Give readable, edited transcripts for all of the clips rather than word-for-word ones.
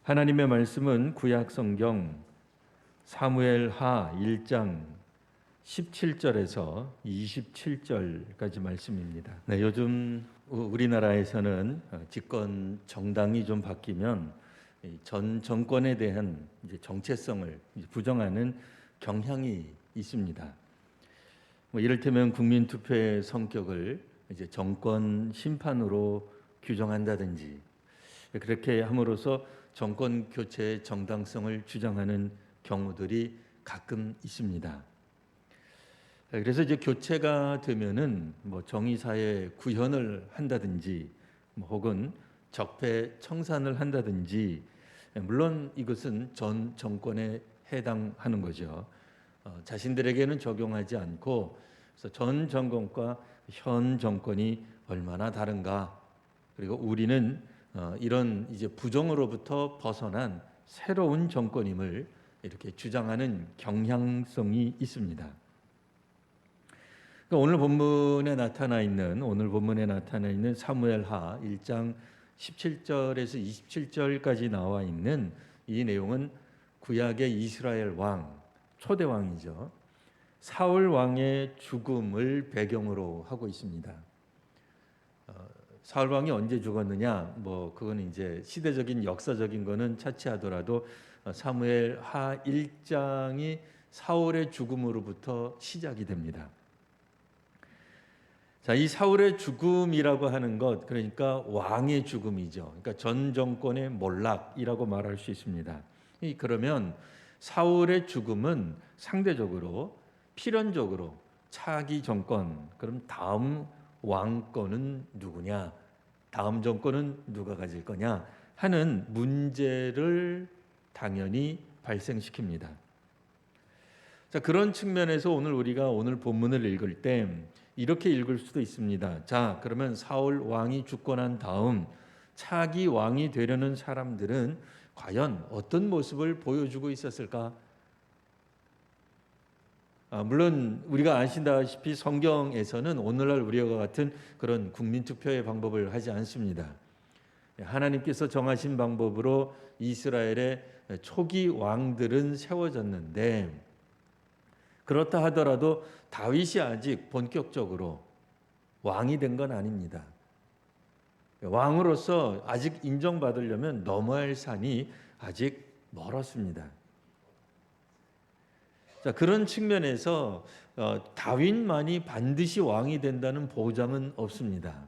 하나님의 말씀은 구약 성경 사무엘하 1장 17절에서 27절까지 말씀입니다. 네, 요즘 우리나라에서는 집권 정당이 좀 바뀌면 전 정권에 대한 정체성을 부정하는 경향이 있습니다. 이를테면 국민투표의 성격을 정권 심판으로 규정한다든지, 그렇게 함으로써 정권 교체의 정당성을 주장하는 경우들이 가끔 있습니다. 그래서 교체가 되면은 정의사회 구현을 한다든지, 혹은 적폐 청산을 한다든지, 물론 이것은 전 정권에 해당하는 거죠. 자신들에게는 적용하지 않고, 그래서 전 정권과 현 정권이 얼마나 다른가, 그리고 우리는 이런 부정으로부터 벗어난 새로운 정권임을 이렇게 주장하는 경향성이 있습니다. 그러니까 오늘 본문에 나타나 있는 사무엘하 1장 17절에서 27절까지 나와 있는 이 내용은 구약의 이스라엘 왕, 초대 왕이죠, 사울 왕의 죽음을 배경으로 하고 있습니다. 사울 왕이 언제 죽었느냐? 그거는 시대적인 역사적인 거는 차치하더라도 사무엘하 1장이 사울의 죽음으로부터 시작이 됩니다. 자, 이 사울의 죽음이라고 하는 것, 그러니까 왕의 죽음이죠. 그러니까 전 정권의 몰락이라고 말할 수 있습니다. 그러면 사울의 죽음은 상대적으로 필연적으로 차기 정권, 그럼 다음 왕권은 누구냐, 다음 정권은 누가 가질 거냐 하는 문제를 당연히 발생시킵니다. 자, 그런 측면에서 우리가 오늘 본문을 읽을 때 이렇게 읽을 수도 있습니다. 자, 그러면 사울 왕이 죽고 난 다음 차기 왕이 되려는 사람들은 과연 어떤 모습을 보여주고 있었을까? 물론 우리가 아시다시피 성경에서는 오늘날 우리와 같은 그런 국민투표의 방법을 하지 않습니다. 하나님께서 정하신 방법으로 이스라엘의 초기 왕들은 세워졌는데, 그렇다 하더라도 다윗이 아직 본격적으로 왕이 된 건 아닙니다. 왕으로서 아직 인정받으려면 넘어야 할 산이 아직 멀었습니다. 자, 그런 측면에서 다윗만이 반드시 왕이 된다는 보장은 없습니다.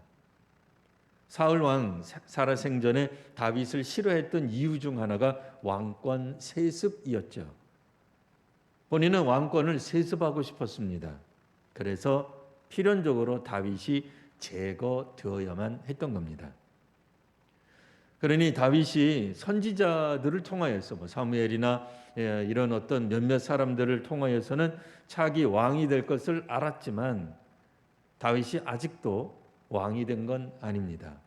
사울 왕 살아생전에 다윗을 싫어했던 이유 중 하나가 왕권 세습이었죠. 본인은 왕권을 세습하고 싶었습니다. 그래서 필연적으로 다윗이 제거되어야만 했던 겁니다. 그러니 다윗이 선지자들을 통하여서 사무엘이나 이런 어떤 몇몇 사람들을 통하여서는 차기 왕이 될 것을 알았지만 다윗이 아직도 왕이 된 건 아닙니다.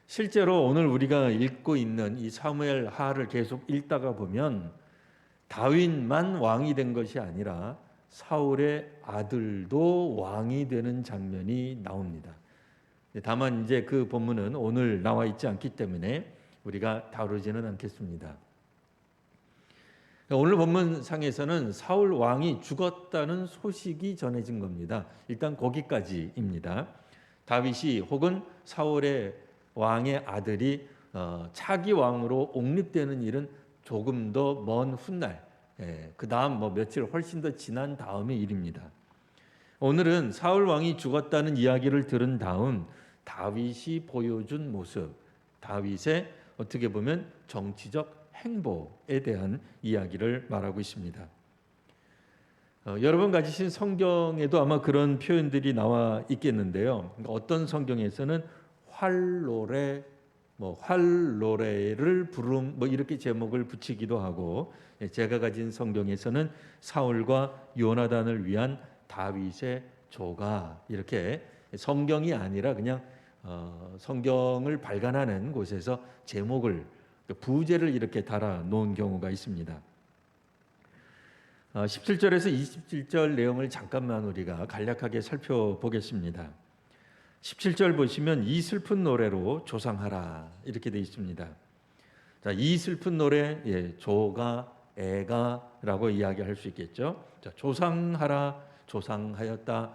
실제로 오늘 우리가 읽고 있는 이 사무엘하를 계속 읽다가 보면 다윗만 왕이 된 것이 아니라 사울의 아들도 왕이 되는 장면이 나옵니다. 다만 그 본문은 오늘 나와 있지 않기 때문에 우리가 다루지는 않겠습니다. 오늘 본문상에서는 사울 왕이 죽었다는 소식이 전해진 겁니다. 일단 거기까지입니다. 다윗이 혹은 사울의 왕의 아들이 차기 왕으로 옹립되는 일은 조금 더 먼 훗날, 그 다음 며칠 훨씬 더 지난 다음의 일입니다. 오늘은 사울 왕이 죽었다는 이야기를 들은 다음 다윗이 보여준 모습, 다윗의 어떻게 보면 정치적 행보에 대한 이야기를 말하고 있습니다. 여러분 가지신 성경에도 아마 그런 표현들이 나와 있겠는데요. 어떤 성경에서는 활노래, 활노래를 부름, 이렇게 제목을 붙이기도 하고, 제가 가진 성경에서는 사울과 요나단을 위한 다윗의 조가, 이렇게 성경이 아니라 그냥 성경을 발간하는 곳에서 제목을, 부제를 이렇게 달아 놓은 경우가 있습니다. 17절에서 27절 내용을 잠깐만 우리가 간략하게 살펴보겠습니다. 17절 보시면 이 슬픈 노래로 조상하라 이렇게 되어 있습니다. 자, 이 슬픈 노래, 조가, 애가라고 이야기할 수 있겠죠. 자, 조상하라, 조상하였다.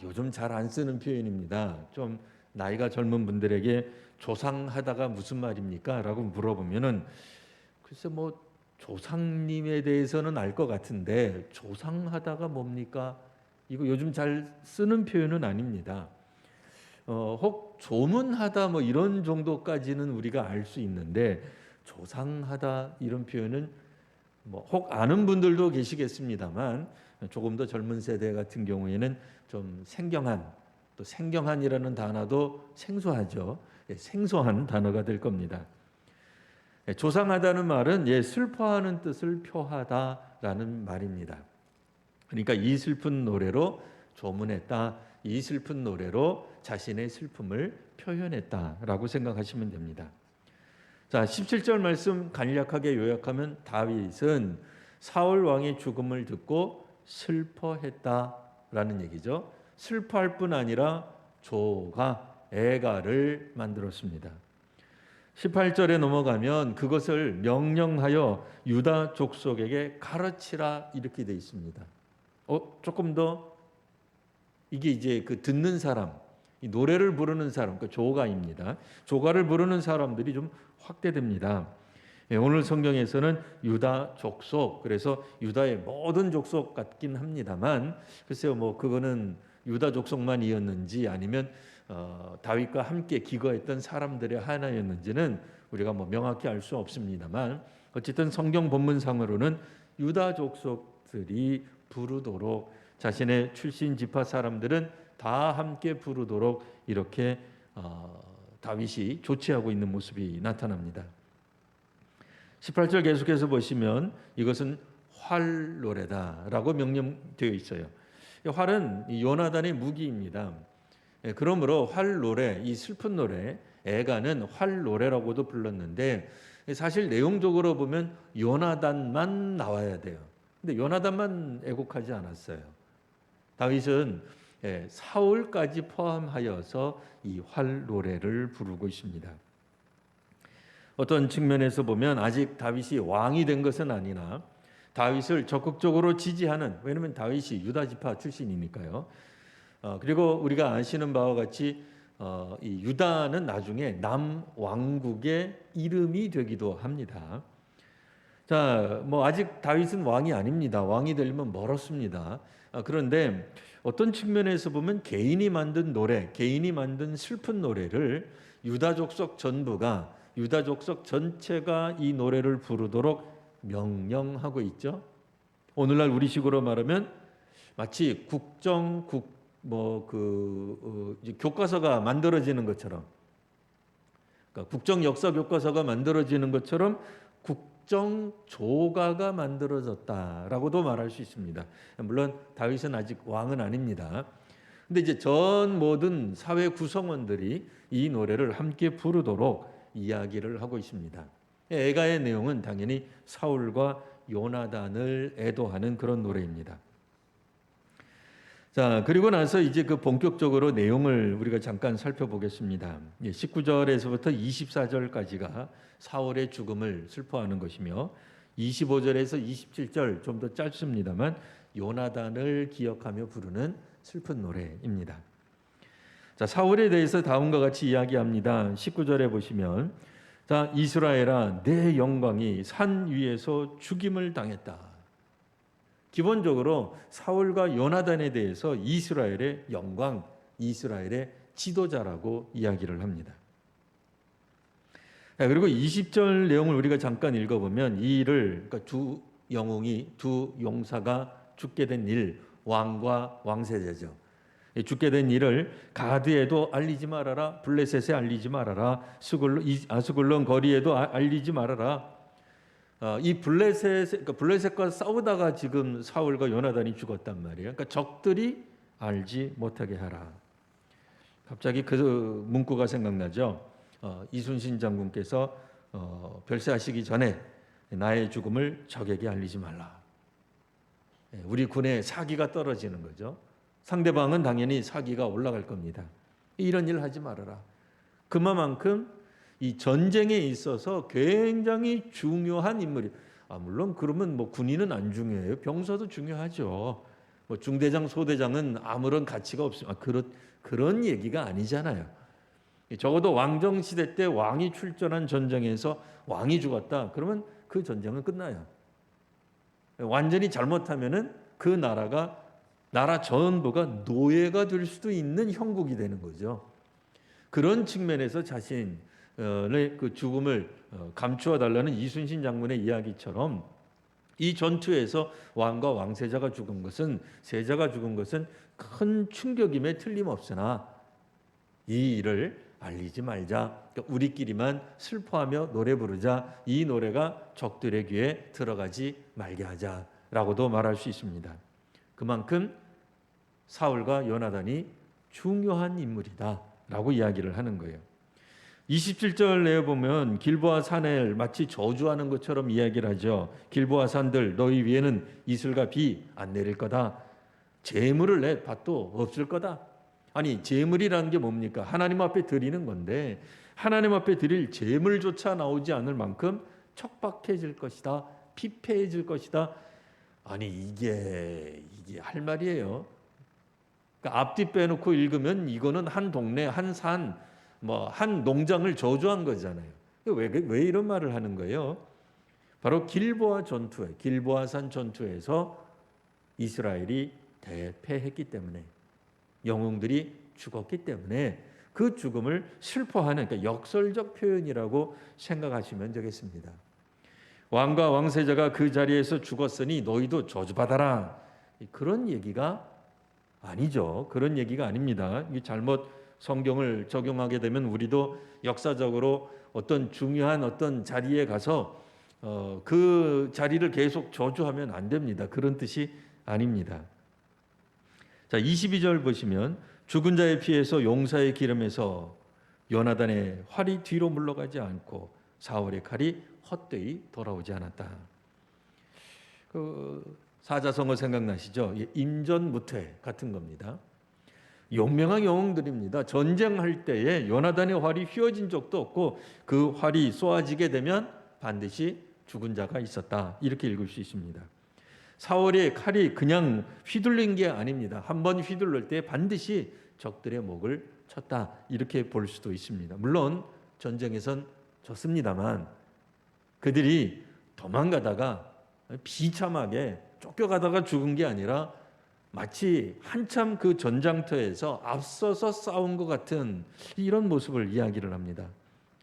요즘 잘 안 쓰는 표현입니다. 좀 나이가 젊은 분들에게 조상하다가 무슨 말입니까? 라고 물어보면은 글쎄 뭐 조상님에 대해서는 알 것 같은데 조상하다가 뭡니까? 이거 요즘 잘 쓰는 표현은 아닙니다. 혹 조문하다 뭐 이런 정도까지는 우리가 알 수 있는데 조상하다 이런 표현은 뭐 혹 아는 분들도 계시겠습니다만 조금 더 젊은 세대 같은 경우에는 좀 생경한, 또 생경한이라는 단어도 생소하죠. 생소한 단어가 될 겁니다. 조상하다는 말은 슬퍼하는 뜻을 표하다라는 말입니다. 그러니까 이 슬픈 노래로 조문했다. 이 슬픈 노래로 자신의 슬픔을 표현했다라고 생각하시면 됩니다. 자, 17절 말씀 간략하게 요약하면 다윗은 사울 왕의 죽음을 듣고 슬퍼했다라는 얘기죠. 슬퍼할 뿐 아니라 조가 애가를 만들었습니다. 18절에 넘어가면 그것을 명령하여 유다 족속에게 가르치라 이렇게 되어 있습니다. 조금 더 이게 이제 그 듣는 사람, 이 노래를 부르는 사람, 그 조가입니다. 조가를 부르는 사람들이 좀 확대됩니다. 오늘 성경에서는 유다 족속, 그래서 유다의 모든 족속 같긴 합니다만, 글쎄요, 뭐 그거는 유다 족속만이었는지 아니면 다윗과 함께 기거했던 사람들의 하나였는지는 우리가 뭐 명확히 알 수 없습니다만, 어쨌든 성경 본문상으로는 유다 족속들이 부르도록 자신의 출신 지파 사람들은 다 함께 부르도록 이렇게 다윗이 조치하고 있는 모습이 나타납니다. 18절 계속해서 보시면 이것은 활 노래다라고 명령되어 있어요. 활은 요나단의 무기입니다. 그러므로 활 노래, 이 슬픈 노래, 애가는 활 노래라고도 불렀는데 사실 내용적으로 보면 요나단만 나와야 돼요. 근데 요나단만 애곡하지 않았어요. 다윗은 사울까지 포함하여서 이 활 노래를 부르고 있습니다. 어떤 측면에서 보면 아직 다윗이 왕이 된 것은 아니나 다윗을 적극적으로 지지하는, 왜냐하면 다윗이 유다 지파 출신이니까요. 그리고 우리가 아시는 바와 같이 이 유다는 나중에 남왕국의 이름이 되기도 합니다. 자, 뭐 아직 다윗은 왕이 아닙니다. 왕이 되려면 멀었습니다. 그런데 어떤 측면에서 보면 개인이 만든 노래, 개인이 만든 슬픈 노래를 유다 족속 전부가, 유다 족속 전체가 이 노래를 부르도록 명령하고 있죠. 오늘날 우리식으로 말하면 마치 교과서가 만들어지는 것처럼, 그러니까 국정 역사 교과서가 만들어지는 것처럼 국정 조가가 만들어졌다라고도 말할 수 있습니다. 물론 다윗은 아직 왕은 아닙니다. 근데 이제 전 모든 사회 구성원들이 이 노래를 함께 부르도록 이야기를 하고 있습니다. 애가의 내용은 당연히 사울과 요나단을 애도하는 그런 노래입니다. 자, 그리고 나서 이제 그 본격적으로 내용을 우리가 잠깐 살펴보겠습니다. 19절에서부터 24절까지가 사울의 죽음을 슬퍼하는 것이며 25절에서 27절 좀 더 짧습니다만 요나단을 기억하며 부르는 슬픈 노래입니다. 자, 사울에 대해서 다음과 같이 이야기합니다. 19절에 보시면 자, 이스라엘아 내 영광이 산 위에서 죽임을 당했다. 기본적으로 사울과 요나단에 대해서 이스라엘의 영광, 이스라엘의 지도자라고 이야기를 합니다. 그리고 20절 내용을 우리가 잠깐 읽어보면 이 일을, 그러니까 두 영웅이, 두 용사가 죽게 된 일, 왕과 왕세자죠. 죽게 된 일을 가드에도 알리지 말아라, 블레셋에 알리지 말아라, 아스글론 거리에도 알리지 말아라. 이 블레셋과 싸우다가 지금 사울과 요나단이 죽었단 말이에요. 그러니까 적들이 알지 못하게 하라. 갑자기 그 문구가 생각나죠. 이순신 장군께서 별세하시기 전에 나의 죽음을 적에게 알리지 말라. 우리 군의 사기가 떨어지는 거죠. 상대방은 당연히 사기가 올라갈 겁니다. 이런 일 하지 말아라. 그만큼 이 전쟁에 있어서 굉장히 중요한 인물이. 물론 그러면 뭐 군인은 안 중요해요. 병사도 중요하죠. 뭐 중대장, 소대장은 아무런 가치가 없습니다. 그런 얘기가 아니잖아요. 적어도 왕정 시대 때 왕이 출전한 전쟁에서 왕이 죽었다. 그러면 그 전쟁은 끝나요. 완전히 잘못하면은 그 나라 전부가 노예가 될 수도 있는 형국이 되는 거죠. 그런 측면에서 자신의 그 죽음을 감추어 달라는 이순신 장군의 이야기처럼 이 전투에서 왕과 왕세자가 죽은 것은 세자가 죽은 것은 큰 충격임에 틀림없으나 이 일을 알리지 말자. 그러니까 우리끼리만 슬퍼하며 노래 부르자. 이 노래가 적들의 귀에 들어가지 말게 하자라고도 말할 수 있습니다. 그만큼 사울과 요나단이 중요한 인물이다라고 이야기를 하는 거예요. 27절 내에 보면 길보아 산을 마치 저주하는 것처럼 이야기를 하죠. 길보아 산들 너희 위에는 이슬과 비 안 내릴 거다. 재물을 낼 밭도 없을 거다. 아니 재물이라는 게 뭡니까? 하나님 앞에 드리는 건데 하나님 앞에 드릴 재물조차 나오지 않을 만큼 척박해질 것이다. 피폐해질 것이다. 아니 이게 할 말이에요. 그러니까 앞뒤 빼놓고 읽으면 이거는 한 동네, 한 산, 한 농장을 저주한 거잖아요. 왜 이런 말을 하는 거예요? 바로 길보아산 전투에서 이스라엘이 대패했기 때문에 영웅들이 죽었기 때문에 그 죽음을 슬퍼하는 그러니까 역설적 표현이라고 생각하시면 되겠습니다. 왕과 왕세자가 그 자리에서 죽었으니 너희도 저주받아라. 그런 얘기가 아니죠. 그런 얘기가 아닙니다. 잘못 성경을 적용하게 되면 우리도 역사적으로 어떤 중요한 어떤 자리에 가서 그 자리를 계속 저주하면 안 됩니다. 그런 뜻이 아닙니다. 자, 22절 보시면 죽은 자의 피에서 용사의 기름에서 요나단의 활이 뒤로 물러가지 않고 사울의 칼이 헛되이 돌아오지 않았다. 그 사자성어 생각나시죠? 임전무퇴 같은 겁니다. 용맹한 영웅들입니다. 전쟁할 때에 요나단의 활이 휘어진 적도 없고 그 활이 쏘아지게 되면 반드시 죽은 자가 있었다. 이렇게 읽을 수 있습니다. 사울의 칼이 그냥 휘둘린 게 아닙니다. 한번 휘둘릴 때 반드시 적들의 목을 쳤다. 이렇게 볼 수도 있습니다. 물론 전쟁에선 졌습니다만 그들이 도망가다가 비참하게 쫓겨가다가 죽은 게 아니라 마치 한참 그 전장터에서 앞서서 싸운 것 같은 이런 모습을 이야기를 합니다.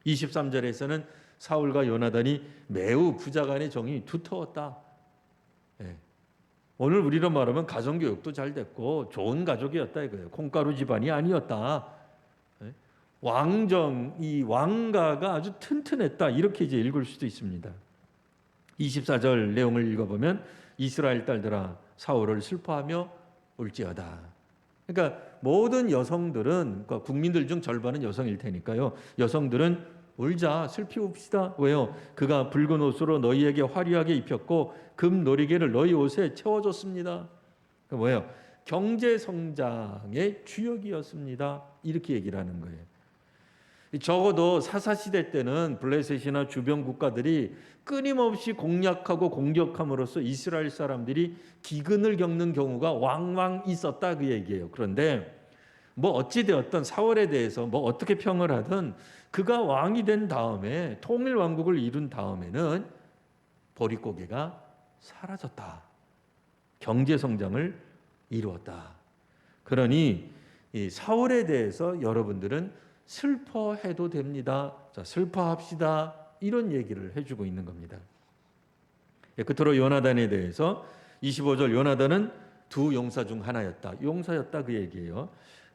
23절에서는 사울과 요나단이 매우 부자간의 정이 두터웠다. 오늘 우리로 말하면 가정교육도 잘 됐고 좋은 가족이었다 이거예요. 콩가루 집안이 아니었다. 이 왕가가 아주 튼튼했다. 이렇게 이제 읽을 수도 있습니다. 24절 내용을 읽어보면 이스라엘 딸들아 사울을 슬퍼하며 울지어다. 그러니까 모든 여성들은 그러니까 국민들 중 절반은 여성일 테니까요. 여성들은 울자 슬피 웁시다. 왜요? 그가 붉은 옷으로 너희에게 화려하게 입혔고 금 놀이개를 너희 옷에 채워줬습니다. 뭐예요? 경제 성장의 주역이었습니다. 이렇게 얘기를 하는 거예요. 적어도 사사시대 때는 블레셋이나 주변 국가들이 끊임없이 공략하고 공격함으로써 이스라엘 사람들이 기근을 겪는 경우가 왕왕 있었다 그 얘기예요. 그런데 어찌되었든 사울에 대해서 어떻게 평을 하든 그가 왕이 된 다음에 통일 왕국을 이룬 다음에는 보릿고개가 사라졌다. 경제 성장을 이루었다. 그러니 이 사울에 대해서 여러분들은 슬퍼해도 됩니다. 자, 슬퍼합시다. 이런 얘기를 해주고 있는 겁니다. 끝으로 요나단에 대해서 25절 요나단은 두 용사 중 하나였다. 용사였다 그 얘기예요.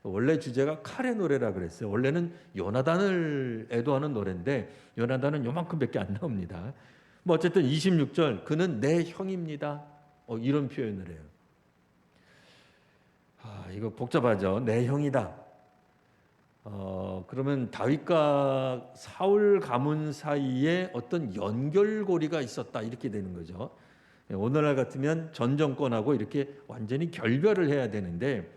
원래 주제가 칼의 노래라 그랬어요. 원래는 요나단을 애도하는 노래인데 요나단은 요만큼밖에 안 나옵니다. 어쨌든 26절 그는 내 형입니다. 이런 표현을 해요. 이거 복잡하죠. 내 형이다. 그러면 다윗과 사울 가문 사이에 어떤 연결고리가 있었다 이렇게 되는 거죠. 오늘날 같으면 전 정권하고 이렇게 완전히 결별을 해야 되는데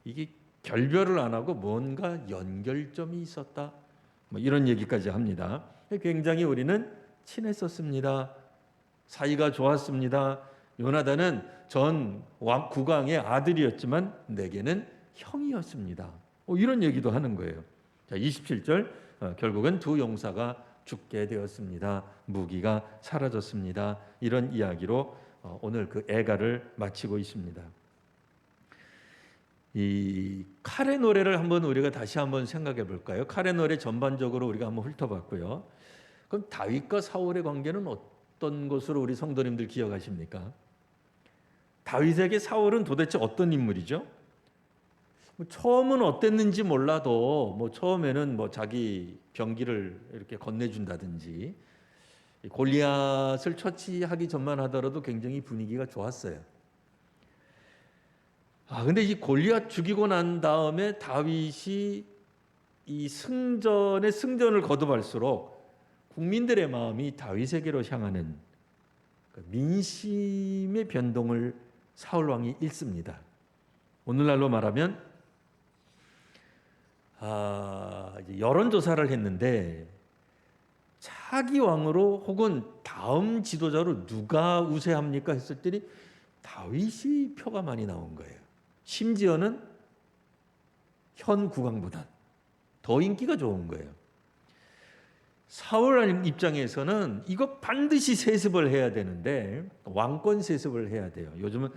이게 결별을 안 하고 뭔가 연결점이 있었다. 뭐 이런 얘기까지 합니다. 굉장히 우리는 친했었습니다. 사이가 좋았습니다. 요나단은 전 국왕의 아들이었지만 내게는 형이었습니다. 이런 얘기도 하는 거예요. 자, 27절 결국은 두 용사가 죽게 되었습니다. 무기가 사라졌습니다. 이런 이야기로 오늘 그 애가를 마치고 있습니다. 이 칼의 노래를 한번 우리가 다시 한번 생각해 볼까요? 칼의 노래 전반적으로 우리가 한번 훑어봤고요. 그럼 다윗과 사울의 관계는 어떤 것으로 우리 성도님들 기억하십니까? 다윗에게 사울은 도대체 어떤 인물이죠? 처음은 어땠는지 몰라도 처음에는 자기 병기를 이렇게 건네준다든지 골리앗을 처치하기 전만 하더라도 굉장히 분위기가 좋았어요. 근데 이 골리앗 죽이고 난 다음에 다윗이 이 승전을 거듭할수록 국민들의 마음이 다윗에게로 향하는 민심의 변동을 사울 왕이 읽습니다. 오늘날로 말하면 이제 여론조사를 했는데 차기 왕으로 혹은 다음 지도자로 누가 우세합니까 했을 때니 다윗이 표가 많이 나온 거예요. 심지어는 현 국왕보다 더 인기가 좋은 거예요. 사울 입장에서는 이거 반드시 세습을 해야 되는데 왕권 세습을 해야 돼요. 요즘은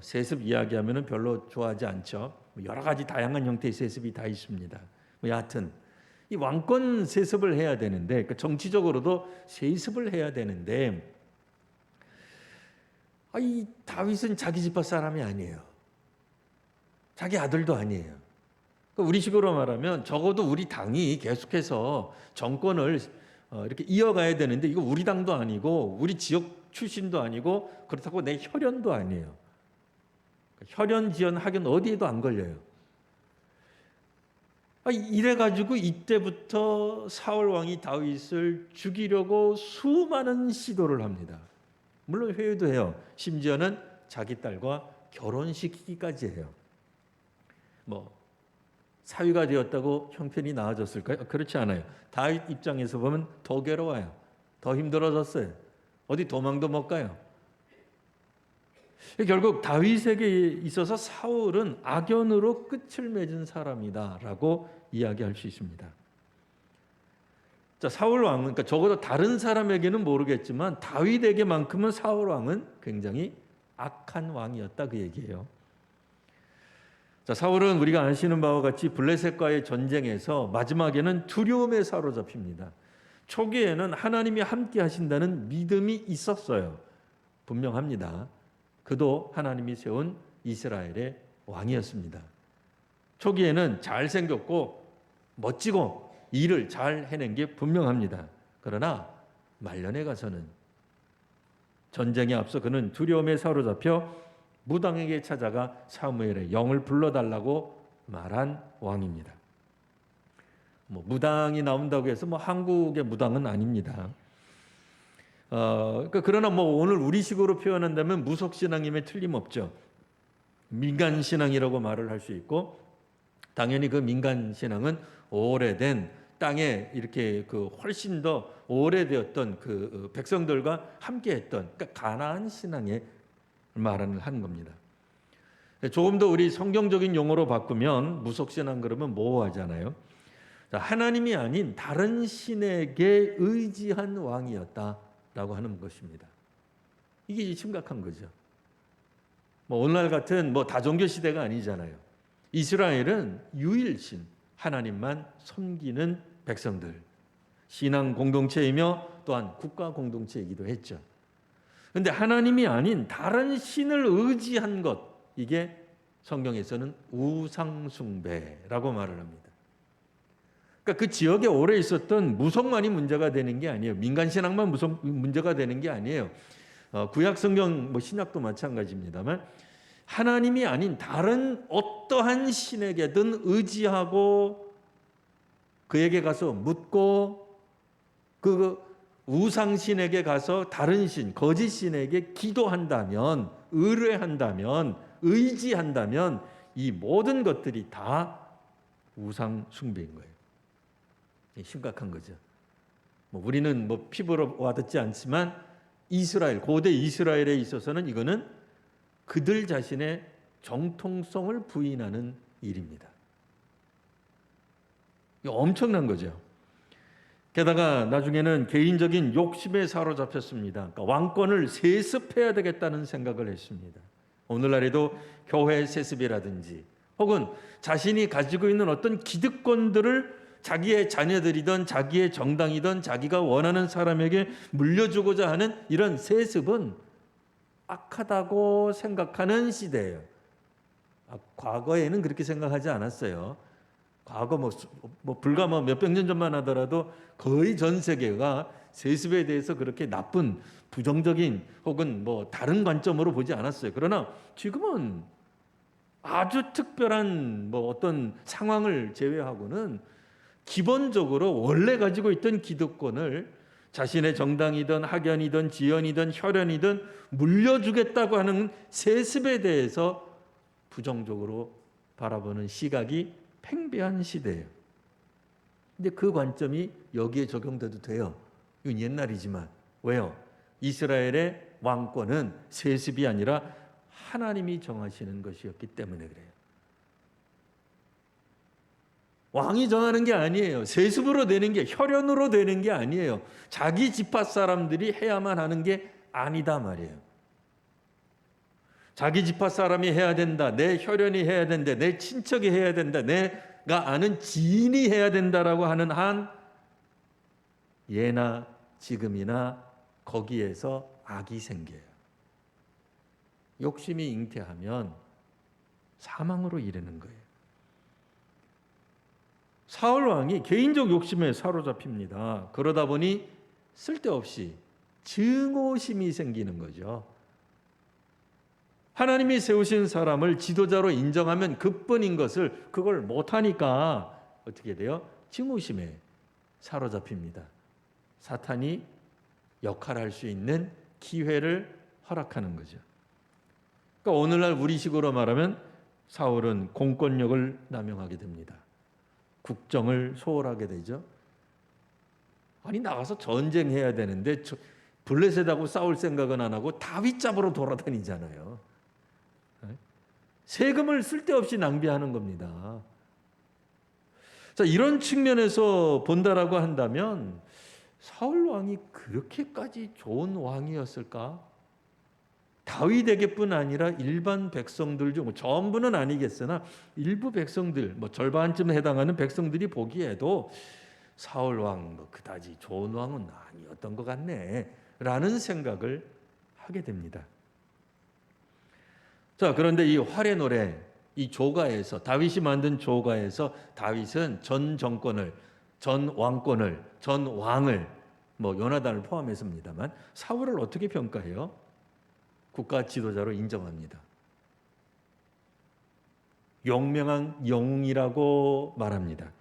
세습 이야기하면은 별로 좋아하지 않죠. 여러 가지 다양한 형태의 세습이 다 있습니다. 여하튼 이 왕권 세습을 해야 되는데 정치적으로도 세습을 해야 되는데 이 다윗은 자기 집안 사람이 아니에요. 자기 아들도 아니에요. 우리식으로 말하면 적어도 우리 당이 계속해서 정권을 이렇게 이어가야 되는데 이거 우리 당도 아니고 우리 지역 출신도 아니고 그렇다고 내 혈연도 아니에요. 혈연, 지연, 학연 어디에도 안 걸려요. 이래가지고 이때부터 사울 왕이 다윗을 죽이려고 수많은 시도를 합니다. 물론 회유도 해요. 심지어는 자기 딸과 결혼시키기까지 해요. 사위가 되었다고 형편이 나아졌을까요? 그렇지 않아요. 다윗 입장에서 보면 더 괴로워요. 더 힘들어졌어요. 어디 도망도 못 가요. 결국 다윗에게 있어서 사울은 악연으로 끝을 맺은 사람이다라고 이야기할 수 있습니다. 자, 사울 왕은 그러니까 적어도 다른 사람에게는 모르겠지만 다윗에게만큼은 사울 왕은 굉장히 악한 왕이었다 그 얘기예요. 자, 사울은 우리가 아시는 바와 같이 블레셋과의 전쟁에서 마지막에는 두려움에 사로잡힙니다. 초기에는 하나님이 함께 하신다는 믿음이 있었어요. 분명합니다. 그도 하나님이 세운 이스라엘의 왕이었습니다. 초기에는 잘생겼고 멋지고 일을 잘 해낸 게 분명합니다. 그러나 말년에 가서는 전쟁에 앞서 그는 두려움에 사로잡혀 무당에게 찾아가 사무엘의 영을 불러달라고 말한 왕입니다. 무당이 나온다고 해서 한국의 무당은 아닙니다. 그러나 오늘 우리식으로 표현한다면 무속신앙임에 틀림없죠. 민간신앙이라고 말을 할 수 있고 당연히 그 민간신앙은 오래된 땅에 이렇게 훨씬 더 오래되었던 그 백성들과 함께했던 가나안 신앙의 말을 하는 겁니다. 조금 더 우리 성경적인 용어로 바꾸면 무속신앙 그러면 모호하잖아요. 하나님이 아닌 다른 신에게 의지한 왕이었다라고 하는 것입니다. 이게 심각한 거죠. 오늘날 같은 다종교 시대가 아니잖아요. 이스라엘은 유일신 하나님만 섬기는 백성들, 신앙 공동체이며 또한 국가 공동체이기도 했죠. 그런데 하나님이 아닌 다른 신을 의지한 것, 이게 성경에서는 우상숭배라고 말을 합니다. 그러니까 그 지역에 오래 있었던 무속만이 문제가 되는 게 아니에요. 민간신앙만 문제가 되는 게 아니에요. 구약 성경 신약도 마찬가지입니다만 하나님이 아닌 다른 어떠한 신에게든 의지하고 그에게 가서 묻고 그 우상신에게 가서 다른 신, 거짓 신에게 기도한다면, 의뢰한다면, 의지한다면 이 모든 것들이 다 우상 숭배인 거예요. 심각한 거죠. 우리는 피부로 와닿지 않지만 이스라엘, 고대 이스라엘에 있어서는 이거는 그들 자신의 정통성을 부인하는 일입니다. 이거 엄청난 거죠. 게다가 나중에는 개인적인 욕심에 사로잡혔습니다. 그러니까 왕권을 세습해야 되겠다는 생각을 했습니다. 오늘날에도 교회 세습이라든지 혹은 자신이 가지고 있는 어떤 기득권들을 자기의 자녀들이든 자기의 정당이든 자기가 원하는 사람에게 물려주고자 하는 이런 세습은 악하다고 생각하는 시대예요. 과거에는 그렇게 생각하지 않았어요. 과거 불과 몇백 년 전만 하더라도 거의 전 세계가 세습에 대해서 그렇게 나쁜 부정적인 혹은 다른 관점으로 보지 않았어요. 그러나 지금은 아주 특별한 어떤 상황을 제외하고는 기본적으로 원래 가지고 있던 기득권을 자신의 정당이든 학연이든 지연이든 혈연이든 물려주겠다고 하는 세습에 대해서 부정적으로 바라보는 시각이 팽배한 시대예요. 근데 그 관점이 여기에 적용돼도 돼요. 이건 옛날이지만. 왜요? 이스라엘의 왕권은 세습이 아니라 하나님이 정하시는 것이었기 때문에 그래요. 왕이 정하는 게 아니에요. 세습으로 되는 게, 혈연으로 되는 게 아니에요. 자기 지파 사람들이 해야만 하는 게 아니다 말이에요. 자기 지파 사람이 해야 된다. 내 혈연이 해야 된다. 내 친척이 해야 된다. 내가 아는 지인이 해야 된다라고 하는 한 예나 지금이나 거기에서 악이 생겨요. 욕심이 잉태하면 사망으로 이르는 거예요. 사울 왕이 개인적 욕심에 사로잡힙니다. 그러다 보니 쓸데없이 증오심이 생기는 거죠. 하나님이 세우신 사람을 지도자로 인정하면 그뿐인 것을 그걸 못하니까 어떻게 돼요? 증오심에 사로잡힙니다. 사탄이 역할할 수 있는 기회를 허락하는 거죠. 그러니까 오늘날 우리식으로 말하면 사울은 공권력을 남용하게 됩니다. 국정을 소홀하게 되죠. 아니 나가서 전쟁해야 되는데 블레셋하고 싸울 생각은 안 하고 다윗 잡으러 돌아다니잖아요. 세금을 쓸데없이 낭비하는 겁니다. 자, 이런 측면에서 본다라고 한다면 사울 왕이 그렇게까지 좋은 왕이었을까? 다윗에게뿐 아니라 일반 백성들 중 전부는 아니겠으나 일부 백성들 절반쯤 해당하는 백성들이 보기에도 사울 왕 그다지 좋은 왕은 아니었던 것 같네라는 생각을 하게 됩니다. 자, 그런데 이 활의 노래, 이 조가에서 다윗이 만든 조가에서 다윗은 전 정권을, 전 왕권을, 전 왕을 요나단을 포함했습니다만 사울을 어떻게 평가해요? 국가 지도자로 인정합니다. 용명한 영웅이라고 말합니다.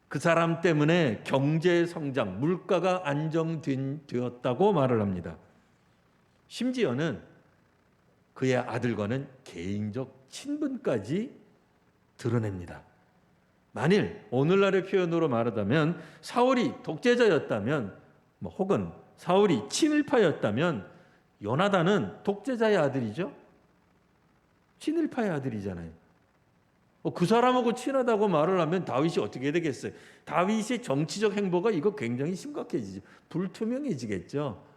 그 사람 때문에 경제 성장, 물가가 안정되었다고 말을 합니다. 심지어는 그의 아들과는 개인적 친분까지 드러냅니다. 만일 오늘날의 표현으로 말하자면 사울이 독재자였다면 혹은 사울이 친일파였다면 요나단은 독재자의 아들이죠. 친일파의 아들이잖아요. 그 사람하고 친하다고 말을 하면 다윗이 어떻게 되겠어요? 다윗의 정치적 행보가 이거 굉장히 심각해지죠. 불투명해지겠죠.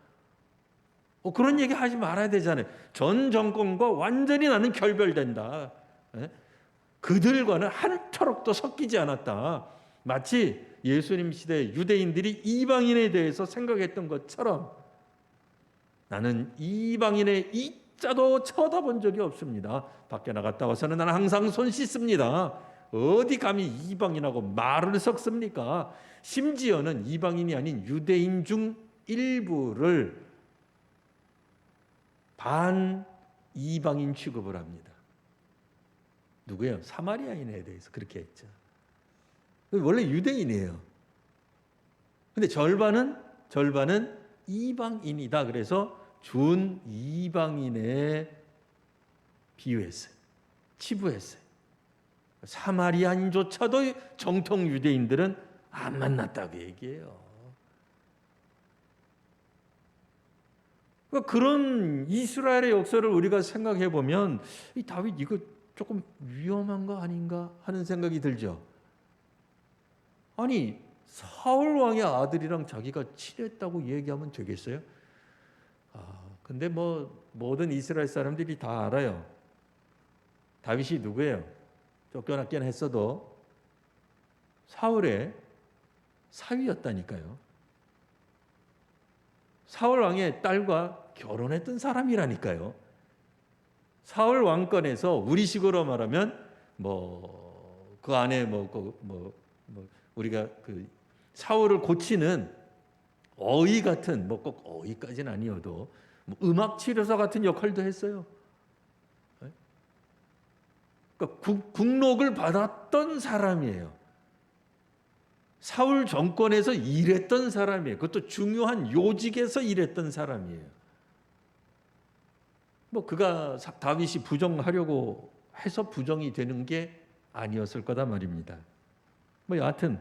그런 얘기 하지 말아야 되잖아요. 전 정권과 완전히 나는 결별된다. 그들과는 한 터럭도 섞이지 않았다. 마치 예수님 시대 유대인들이 이방인에 대해서 생각했던 것처럼 나는 이방인의 이자도 쳐다본 적이 없습니다. 밖에 나갔다 와서는 나는 항상 손 씻습니다. 어디 감히 이방인하고 말을 섞습니까? 심지어는 이방인이 아닌 유대인 중 일부를 반 이방인 취급을 합니다. 누구예요? 사마리아인에 대해서 그렇게 했죠. 원래 유대인이에요. 근데 절반은 이방인이다. 그래서 준 이방인에 비유했어요. 치부했어요. 사마리아인조차도 정통 유대인들은 안 만났다고 얘기해요. 그러니까 그런 이스라엘의 역사를 우리가 생각해 보면 이 다윗 이거 조금 위험한 거 아닌가 하는 생각이 들죠. 아니 사울 왕의 아들이랑 자기가 친했다고 얘기하면 되겠어요? 근데 뭐 모든 이스라엘 사람들이 다 알아요. 다윗이 누구예요? 쫓겨났긴 했어도 사울의 사위였다니까요. 사울 왕의 딸과 결혼했던 사람이라니까요. 사울 왕권에서 우리식으로 말하면 뭐 그 안에 우리가 그 사울을 고치는 어의 같은 뭐 꼭 어의까지는 아니어도 뭐 음악 치료사 같은 역할도 했어요. 그러니까 국록을 받았던 사람이에요. 사울 정권에서 일했던 사람이에요. 그것도 중요한 요직에서 일했던 사람이에요. 뭐 그가 다윗이 부정하려고 해서 부정이 되는 게 아니었을 거다 말입니다. 뭐 여하튼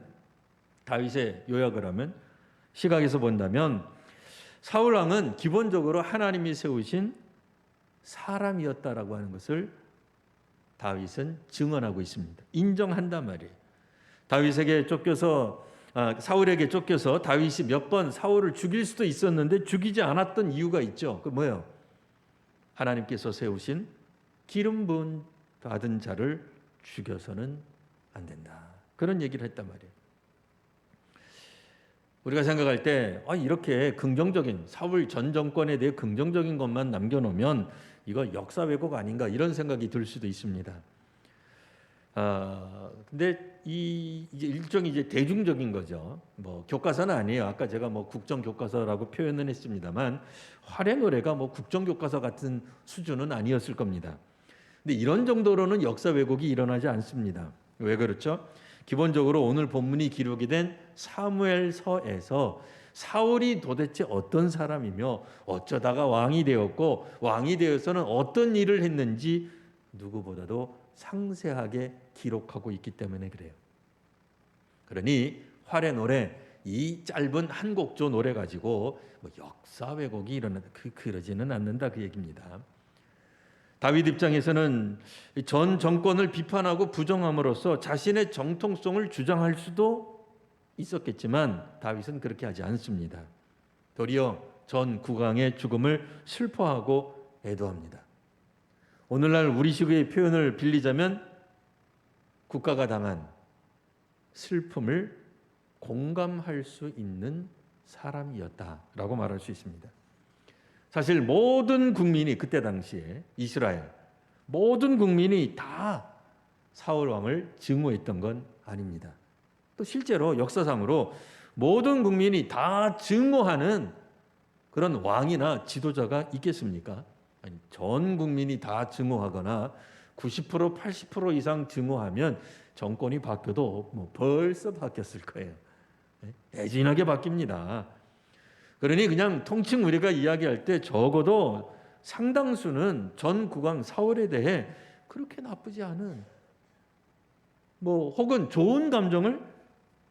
다윗의 요약을 하면 시각에서 본다면 사울 왕은 기본적으로 하나님이 세우신 사람이었다라고 하는 것을 다윗은 증언하고 있습니다. 인정한단 말이에요. 사울에게 쫓겨서 다윗이 몇 번 사울을 죽일 수도 있었는데 죽이지 않았던 이유가 있죠. 그 뭐예요? 하나님께서 세우신 기름 부은 받은 자를 죽여서는 안 된다. 그런 얘기를 했단 말이에요. 우리가 생각할 때 이렇게 긍정적인 사울 전 정권에 대해 긍정적인 것만 남겨놓으면 이거 역사 왜곡 아닌가 이런 생각이 들 수도 있습니다. 근데 이제 일종의 이제 대중적인 거죠. 뭐 교과서는 아니에요. 아까 제가 뭐 국정 교과서라고 표현은 했습니다만 활의 노래가 뭐 국정 교과서 같은 수준은 아니었을 겁니다. 근데 이런 정도로는 역사 왜곡이 일어나지 않습니다. 왜 그렇죠? 기본적으로 오늘 본문이 기록이 된 사무엘서에서 사울이 도대체 어떤 사람이며 어쩌다가 왕이 되었고 왕이 되어서는 어떤 일을 했는지 누구보다도 상세하게 기록하고 있기 때문에 그래요. 그러니 활의 노래 이 짧은 한 곡조 노래 가지고 뭐 역사 왜곡이 일어난다 그러지는 않는다 그 얘기입니다. 다윗 입장에서는 전 정권을 비판하고 부정함으로써 자신의 정통성을 주장할 수도 있었겠지만 다윗은 그렇게 하지 않습니다. 도리어 전 국왕의 죽음을 슬퍼하고 애도합니다. 오늘날 우리식의 표현을 빌리자면 국가가 당한 슬픔을 공감할 수 있는 사람이었다라고 말할 수 있습니다. 사실 모든 국민이 그때 당시에 이스라엘 모든 국민이 다 사울 왕을 증오했던 건 아닙니다. 또 실제로 역사상으로 모든 국민이 다 증오하는 그런 왕이나 지도자가 있겠습니까? 아니, 전 국민이 다 증오하거나 90% 80% 이상 증오하면 정권이 바뀌어도 뭐 벌써 바뀌었을 거예요. 애진하게 바뀝니다. 그러니 그냥 통칭 우리가 이야기할 때 적어도 상당수는 전 국왕 사울에 대해 그렇게 나쁘지 않은 뭐 혹은 좋은 감정을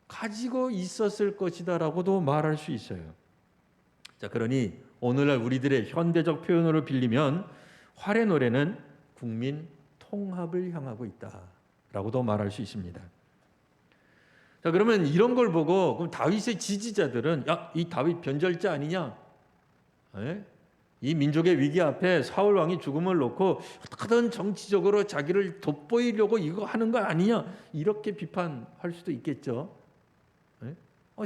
가지고 있었을 것이다라고도 말할 수 있어요. 자, 그러니 오늘날 우리들의 현대적 표현으로 빌리면 활의 노래는 국민 통합을 향하고 있다라고도 말할 수 있습니다. 자, 그러면 이런 걸 보고 그럼 다윗의 지지자들은 이 다윗 변절자 아니냐? 이 민족의 위기 앞에 사울 왕이 죽음을 놓고 어떻게든 정치적으로 자기를 돋보이려고 이거 하는 거 아니냐? 이렇게 비판할 수도 있겠죠.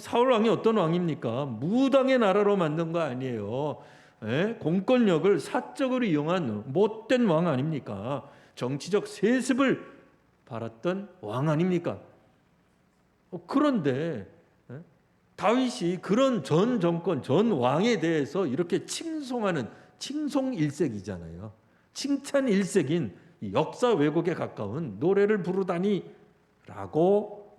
사울 왕이 어떤 왕입니까? 무당의 나라로 만든 거 아니에요. 공권력을 사적으로 이용한 못된 왕 아닙니까? 정치적 세습을 바랐던 왕 아닙니까? 그런데 다윗이 그런 전 정권, 전 왕에 대해서 이렇게 칭송하는 칭송일색이잖아요. 칭찬일색인 역사 왜곡에 가까운 노래를 부르다니라고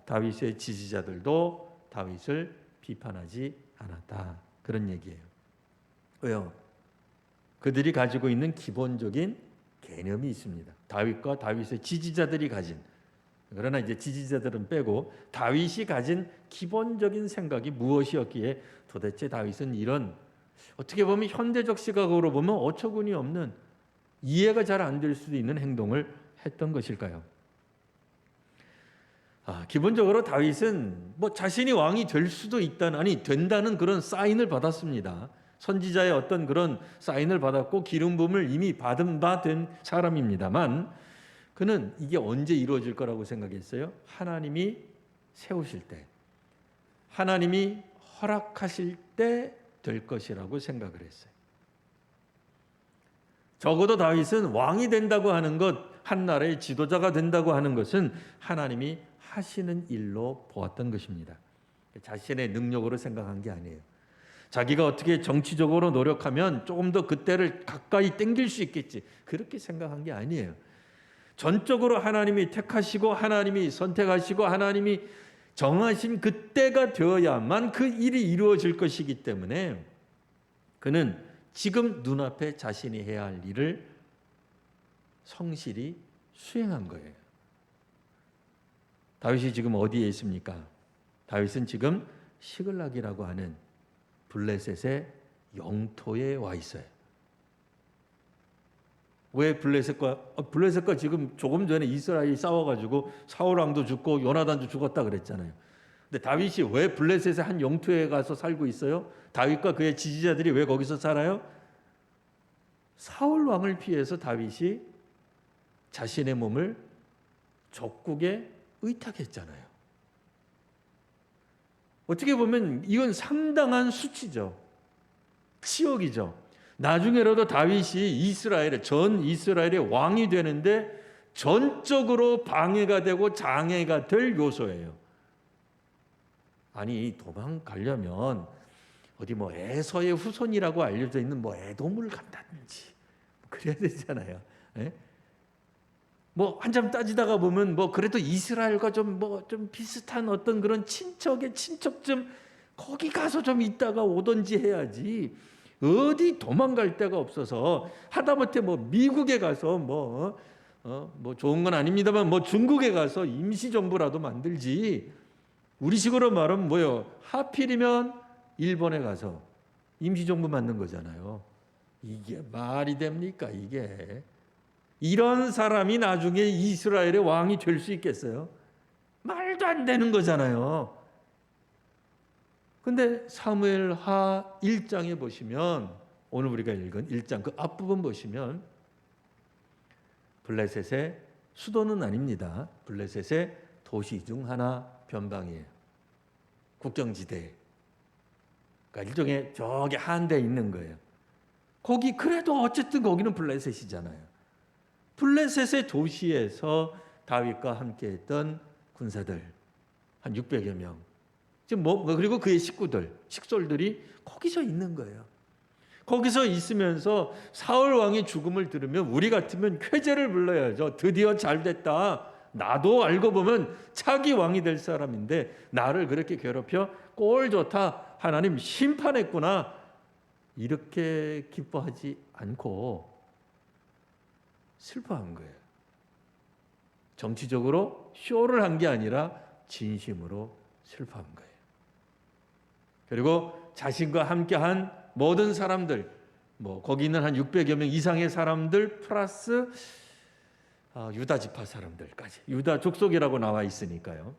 다윗의 지지자들도 다윗을 비판하지 않았다. 그런 얘기예요. 왜요? 그들이 가지고 있는 기본적인 개념이 있습니다. 다윗과 다윗의 지지자들이 가진 그러나 이제 지지자들은 빼고 다윗이 가진 기본적인 생각이 무엇이었기에 도대체 다윗은 이런 어떻게 보면 현대적 시각으로 보면 어처구니 없는 이해가 잘 안 될 수도 있는 행동을 했던 것일까요? 기본적으로 다윗은 뭐 자신이 왕이 될 수도 있다는 아니 된다는 그런 사인을 받았습니다. 선지자의 어떤 그런 사인을 받았고 기름 부음을 이미 받은 바 된 사람입니다만 그는 이게 언제 이루어질 거라고 생각했어요? 하나님이 세우실 때, 하나님이 허락하실 때 될 것이라고 생각을 했어요. 적어도 다윗은 왕이 된다고 하는 것, 한 나라의 지도자가 된다고 하는 것은 하나님이 하시는 일로 보았던 것입니다. 자신의 능력으로 생각한 게 아니에요. 자기가 어떻게 정치적으로 노력하면 조금 더 그때를 가까이 당길 수 있겠지, 그렇게 생각한 게 아니에요. 전적으로 하나님이 택하시고 하나님이 선택하시고 하나님이 정하신 그때가 되어야만 그 일이 이루어질 것이기 때문에 그는 지금 눈앞에 자신이 해야 할 일을 성실히 수행한 거예요. 다윗이 지금 어디에 있습니까? 다윗은 지금 시글락이라고 하는 블레셋의 영토에 와 있어요. 왜 블레셋과 지금 조금 전에 이스라엘이 싸워가지고 사울 왕도 죽고 요나단도 죽었다 그랬잖아요. 근데 다윗이 왜 블레셋의 한 영토에 가서 살고 있어요? 다윗과 그의 지지자들이 왜 거기서 살아요? 사울 왕을 피해서 다윗이 자신의 몸을 적국에 의탁했잖아요. 어떻게 보면 이건 상당한 수치죠. 치욕이죠. 나중에라도 다윗이 전 이스라엘의 왕이 되는데 전적으로 방해가 되고 장애가 될 요소예요. 아니 도망가려면 어디 뭐 에서의 후손이라고 알려져 있는 뭐 에돔을 간다든지 그래야 되잖아요. 예? 뭐 한참 따지다가 보면 뭐 그래도 이스라엘과 좀 비슷한 어떤 그런 친척의 친척 좀 거기 가서 좀 있다가 오든지 해야지. 어디 도망갈 데가 없어서 하다못해 뭐 미국에 가서 뭐 좋은 건 아닙니다만 뭐 중국에 가서 임시정부라도 만들지. 우리식으로 말하면 뭐요? 하필이면 일본에 가서 임시정부 만든 거잖아요. 이게 말이 됩니까? 이게 이런 사람이 나중에 이스라엘의 왕이 될 수 있겠어요? 말도 안 되는 거잖아요. 근데 사무엘하 1장에 보시면 오늘 우리가 읽은 1장 그 앞부분 보시면 블레셋의 수도는 아닙니다. 블레셋의 도시 중 하나 변방이에요. 국경지대. 그러니까 일종의 저기 한데 있는 거예요. 거기 그래도 어쨌든 거기는 블레셋이잖아요. 블레셋의 도시에서 다윗과 함께했던 군사들 한 600여 명. 지금 그리고 그의 식솔들이 거기서 있는 거예요. 거기서 있으면서 사울 왕의 죽음을 들으면 우리 같으면 쾌재를 불러야죠. 드디어 잘 됐다. 나도 알고 보면 차기 왕이 될 사람인데 나를 그렇게 괴롭혀 꼴 좋다. 하나님 심판했구나. 이렇게 기뻐하지 않고 슬퍼한 거예요. 정치적으로 쇼를 한 게 아니라 진심으로 슬퍼한 거예요. 그리고 자신과 함께한 모든 사람들, 거기 있는 한 600여 명 이상의 사람들 플러스 유다 지파 사람들까지, 유다 족속이라고 나와 있으니까요.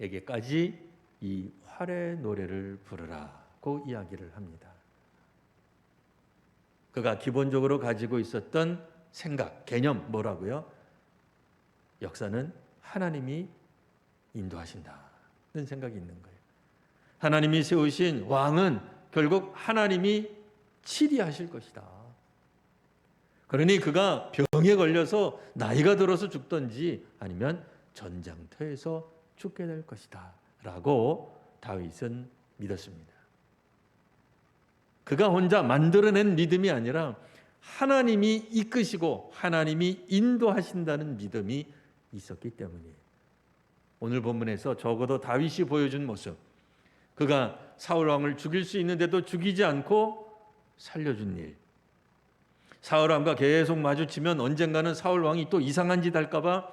에게까지 이 활의 노래를 부르라고 이야기를 합니다. 그가 기본적으로 가지고 있었던 생각, 개념 뭐라고요? 역사는 하나님이 인도하신다는 생각이 있는 거예요. 하나님이 세우신 왕은 결국 하나님이 치리하실 것이다. 그러니 그가 병에 걸려서 나이가 들어서 죽든지 아니면 전장터에서 죽게 될 것이다 라고 다윗은 믿었습니다. 그가 혼자 만들어낸 믿음이 아니라 하나님이 이끄시고 하나님이 인도하신다는 믿음이 있었기 때문이에요. 오늘 본문에서 적어도 다윗이 보여준 모습, 그가 사울 왕을 죽일 수 있는데도 죽이지 않고 살려준 일. 사울 왕과 계속 마주치면 언젠가는 사울 왕이 또 이상한 짓 할까 봐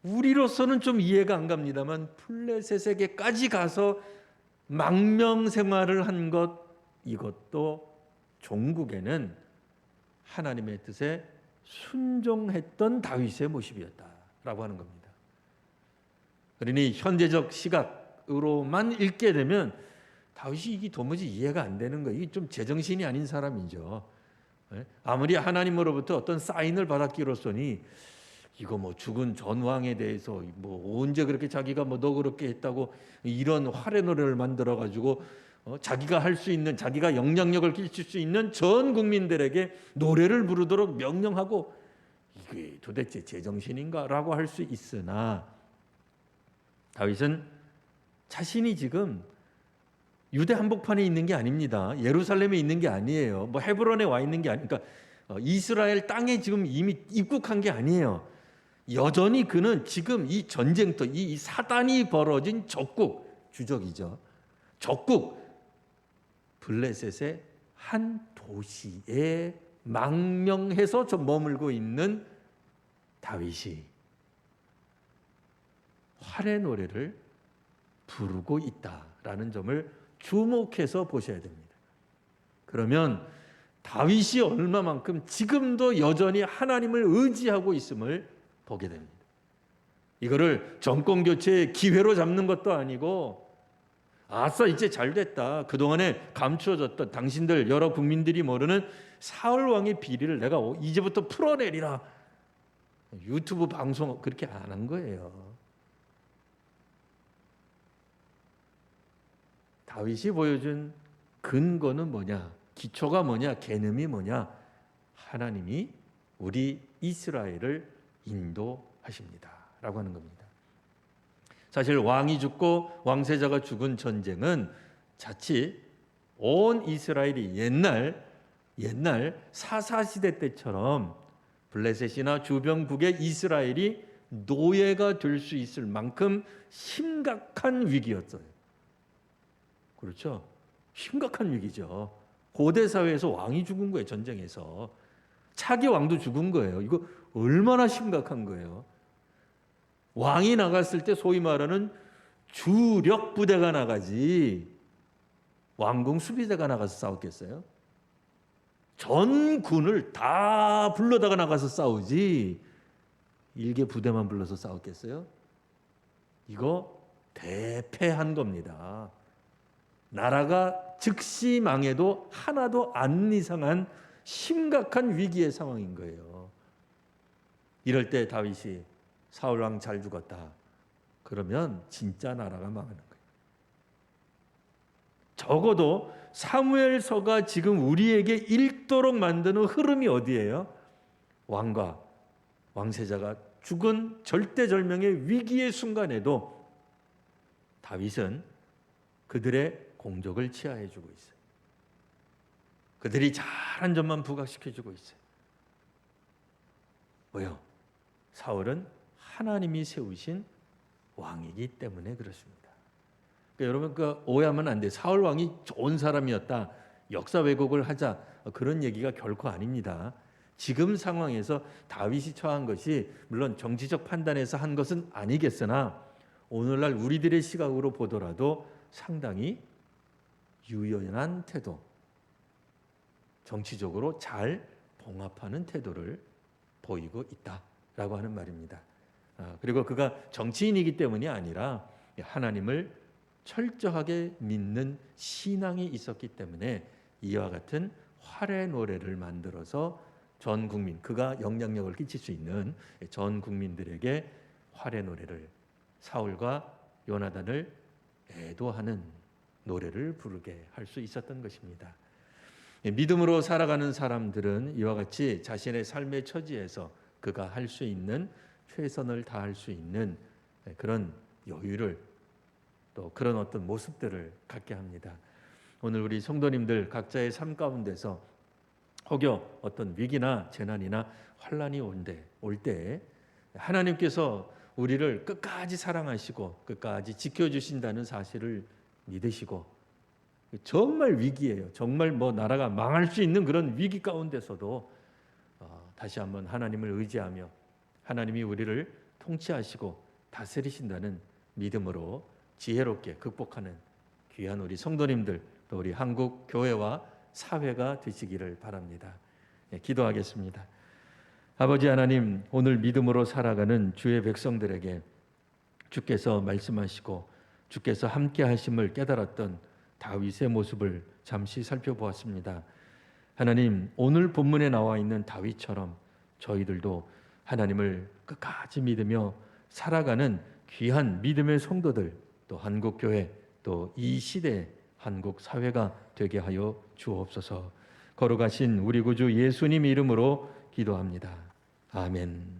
우리로서는 좀 이해가 안 갑니다만 블레셋에게까지 가서 망명 생활을 한 것, 이것도 종국에는 하나님의 뜻에 순종했던 다윗의 모습이었다라고 하는 겁니다. 그러니 현재적 시각으로만 읽게 되면 다윗이 이게 도무지 이해가 안 되는 거예요. 이게 좀 제정신이 아닌 사람이죠. 아무리 하나님으로부터 어떤 사인을 받았기로서니 이거 뭐 죽은 전 왕에 대해서 뭐 언제 그렇게 자기가 뭐 너 그렇게 했다고 이런 활의 노래를 만들어 가지고 자기가 할 수 있는, 자기가 영향력을 끼칠 수 있는 전 국민들에게 노래를 부르도록 명령하고, 이게 도대체 제정신인가라고 할 수 있으나 다윗은 자신이 지금 유대 한복판에 있는 게 아닙니다. 예루살렘에 있는 게 아니에요. 뭐 헤브론에 와 있는 게 아니니까 이스라엘 땅에 지금 이미 입국한 게 아니에요. 여전히 그는 지금 이 전쟁터, 이 사단이 벌어진 적국, 주적이죠. 적국 블레셋의 한 도시에 망명해서 좀 머물고 있는 다윗이 활의 노래를 부르고 있다라는 점을 주목해서 보셔야 됩니다. 그러면 다윗이 얼마만큼 지금도 여전히 하나님을 의지하고 있음을 보게 됩니다. 이거를 정권 교체의 기회로 잡는 것도 아니고, 아싸 이제 잘 됐다, 그동안에 감추어졌던 당신들 여러 국민들이 모르는 사울 왕의 비리를 내가 이제부터 풀어내리라, 유튜브 방송 그렇게 안 한 거예요. 다윗이 보여준 근거는 뭐냐, 기초가 뭐냐, 개념이 뭐냐, 하나님이 우리 이스라엘을 인도하십니다 라고 하는 겁니다. 사실 왕이 죽고 왕세자가 죽은 전쟁은 자칫 온 이스라엘이 옛날 사사시대 때처럼 블레셋이나 주변국의 이스라엘이 노예가 될 수 있을 만큼 심각한 위기였어요. 그렇죠? 심각한 위기죠. 고대 사회에서 왕이 죽은 거예요. 전쟁에서 차기 왕도 죽은 거예요. 이거 얼마나 심각한 거예요. 왕이 나갔을 때 소위 말하는 주력 부대가 나가지 왕궁 수비대가 나가서 싸웠겠어요? 전 군을 다 불러다가 나가서 싸우지 일개 부대만 불러서 싸웠겠어요? 이거 대패한 겁니다. 나라가 즉시 망해도 하나도 안 이상한 심각한 위기의 상황인 거예요. 이럴 때 다윗이 사울 왕 잘 죽었다, 그러면 진짜 나라가 망하는 거예요. 적어도 사무엘서가 지금 우리에게 읽도록 만드는 흐름이 어디예요? 왕과 왕세자가 죽은 절대절명의 위기의 순간에도 다윗은 그들의 공적을 치하해주고 있어요. 그들이 잘한 점만 부각시켜주고 있어요. 왜요? 사울은 하나님이 세우신 왕이기 때문에 그렇습니다. 그러니까 여러분 오해하면 안 돼요. 사울 왕이 좋은 사람이었다, 역사 왜곡을 하자, 그런 얘기가 결코 아닙니다. 지금 상황에서 다윗이 처한 것이 물론 정치적 판단에서 한 것은 아니겠으나 오늘날 우리들의 시각으로 보더라도 상당히 유연한 태도, 정치적으로 잘 봉합하는 태도를 보이고 있다라고 하는 말입니다. 그리고 그가 정치인이기 때문이 아니라 하나님을 철저하게 믿는 신앙이 있었기 때문에 이와 같은 활의 노래를 만들어서 전 국민, 그가 영향력을 끼칠 수 있는 전 국민들에게 활의 노래를, 사울과 요나단을 애도하는 노래를 부르게 할 수 있었던 것입니다. 믿음으로 살아가는 사람들은 이와 같이 자신의 삶의 처지에서 그가 할 수 있는 최선을 다할 수 있는 그런 여유를, 또 그런 어떤 모습들을 갖게 합니다. 오늘 우리 성도님들 각자의 삶 가운데서 혹여 어떤 위기나 재난이나 환난이 올 때 하나님께서 우리를 끝까지 사랑하시고 끝까지 지켜주신다는 사실을 믿으시고, 정말 위기예요. 정말 나라가 망할 수 있는 그런 위기 가운데서도 다시 한번 하나님을 의지하며 하나님이 우리를 통치하시고 다스리신다는 믿음으로 지혜롭게 극복하는 귀한 우리 성도님들, 또 우리 한국 교회와 사회가 되시기를 바랍니다. 기도하겠습니다. 아버지 하나님, 오늘 믿음으로 살아가는 주의 백성들에게 주께서 말씀하시고 주께서 함께 하심을 깨달았던 다윗의 모습을 잠시 살펴보았습니다. 하나님, 오늘 본문에 나와 있는 다윗처럼 저희들도 하나님을 끝까지 믿으며 살아가는 귀한 믿음의 성도들, 또 한국 교회, 또 이 시대 한국 사회가 되게 하여 주옵소서. 거룩하신 우리 구주 예수님 이름으로 기도합니다. 아멘.